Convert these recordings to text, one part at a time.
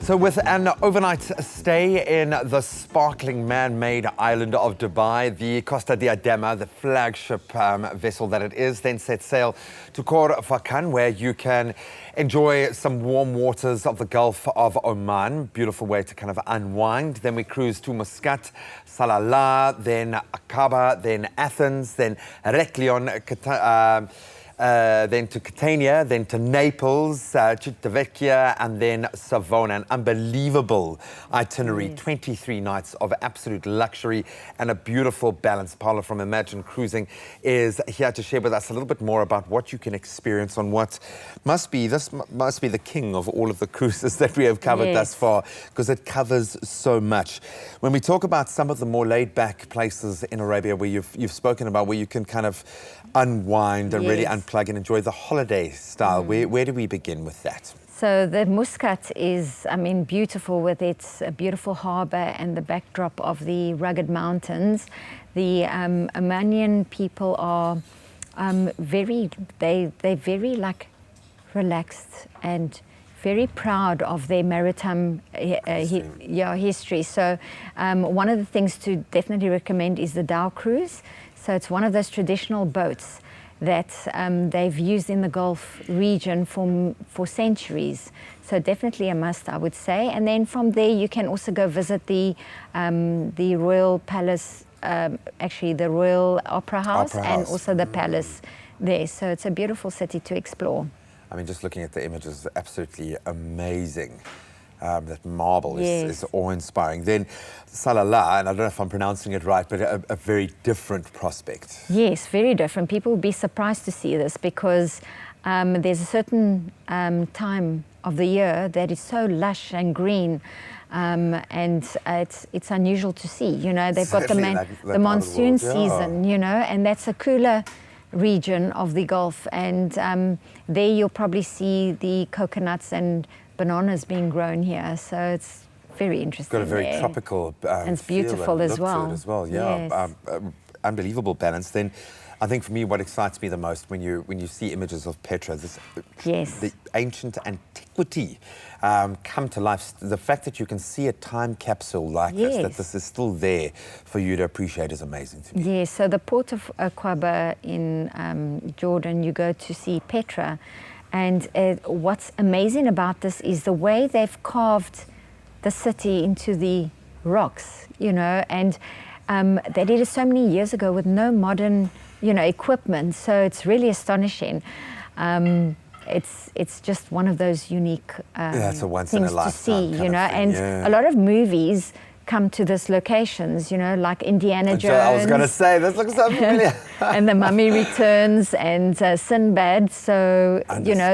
So with an overnight stay in the sparkling man-made island of Dubai, the Costa Diadema, the flagship vessel that it is, then set sail to Khor Fakkan, where you can enjoy some warm waters of the Gulf of Oman. Beautiful way to kind of unwind. Then we cruise to Muscat, Salalah, then Aqaba, then Athens, then Heraklion, then to Catania, then to Naples, Civitavecchia, and then Savona. An unbelievable itinerary, 23 nights of absolute luxury and a beautiful balance. Paula from Imagine Cruising is here to share with us a little bit more about what you can experience on what must be the king of all of the cruises that we have covered thus far, because it covers so much. When we talk about some of the more laid-back places in Arabia where you've spoken about, where you can kind of unwind and really unplug and enjoy the holiday style, where do we begin with that? So the Muscat is, I mean, beautiful with its beautiful harbour and the backdrop of the rugged mountains. The Omanian people are very like relaxed and very proud of their maritime history. So one of the things to definitely recommend is the dhow cruise. So it's one of those traditional boats that they've used in the Gulf region for centuries. So definitely a must, I would say. And then from there you can also go visit the Royal Palace, actually the Royal Opera House, and also the palace there. So it's a beautiful city to explore. I mean, just looking at the images, absolutely amazing. That marble is awe-inspiring. Then Salalah, and I don't know if I'm pronouncing it right, but a very different prospect. Yes, very different. People will be surprised to see this because there's a certain time of the year that is so lush and green, and it's unusual to see. You know, they've got the monsoon season, you know, and that's a cooler region of the Gulf, and there you'll probably see the coconuts and bananas being grown here, so it's very interesting. It's got a very tropical and it's beautiful as well. Yeah, unbelievable balance. Then I think for me what excites me the most when you see images of Petra, the ancient antiquity come to life. The fact that you can see a time capsule like this, that this is still there for you to appreciate, is amazing to me. Yes, so the port of Aqaba in Jordan, you go to see Petra. And what's amazing about this is the way they've carved the city into the rocks, you know, and they did it so many years ago with no modern, you know, equipment. So it's really astonishing. It's just one of those unique it's a once things in a lifetime to see, you know, and a lot of movies come to this locations, you know, like Indiana Jones. I was going to say, this looks so familiar. And The Mummy Returns and Sinbad. So, you know,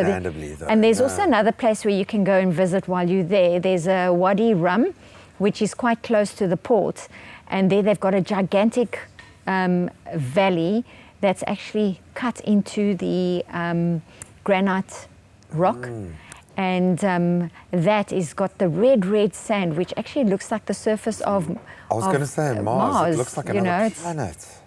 and there's also another place where you can go and visit while you're there. There's a Wadi Rum, which is quite close to the port. And there they've got a gigantic valley that's actually cut into the granite rock. And that is got the red sand, which actually looks like the surface of I was going to say Mars. It looks like another planet.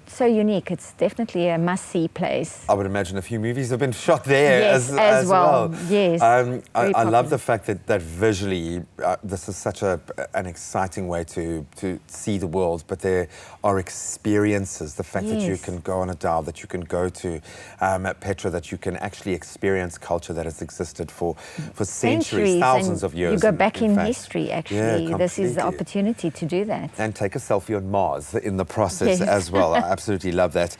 So unique. It's definitely a must-see place. I would imagine a few movies have been shot there as well. Yes. I love the fact that visually this is such an exciting way to see the world, but there are experiences. The fact that you can go on a dhow, that you can go to Petra, that you can actually experience culture that has existed for centuries, thousands of years. You go back in history, actually. This is the opportunity to do that. And take a selfie on Mars in the process as well. I absolutely love that.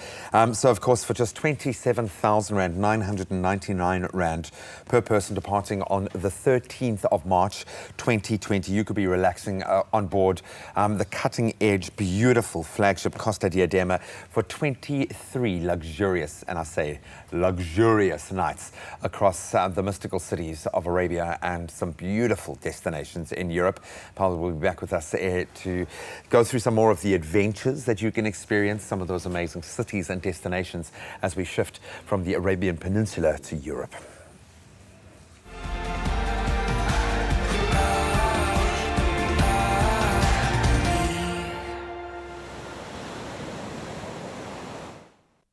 So, of course, for just 27,000 Rand, 999 Rand per person departing on the 13th of March, 2020, you could be relaxing on board the cutting-edge, beautiful flagship Costa Diadema for 23 luxurious, and I say luxurious, nights across the mystical cities of Arabia and some beautiful destinations in Europe. Paula will be back with us to go through some more of the adventures that you can experience, some of those amazing cities and destinations as we shift from the Arabian Peninsula to Europe.